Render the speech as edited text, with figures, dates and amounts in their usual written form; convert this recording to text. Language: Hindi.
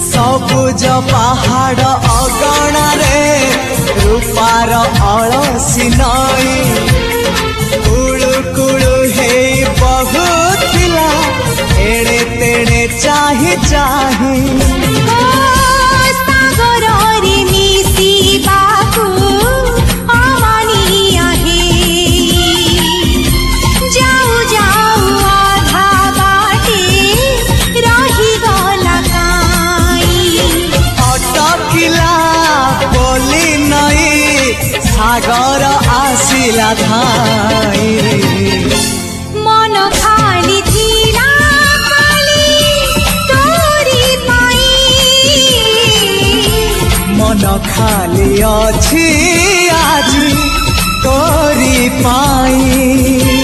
सबुज पहाड़ अगणा रे रूपार अलसी नई कुळु कुळु हे बहुथिला एड़े तेड़े चाही चाही सागर आसिला धाई मन खाली थिला खाली तोरी पाई मन खाली अछि आज तोरी पाई।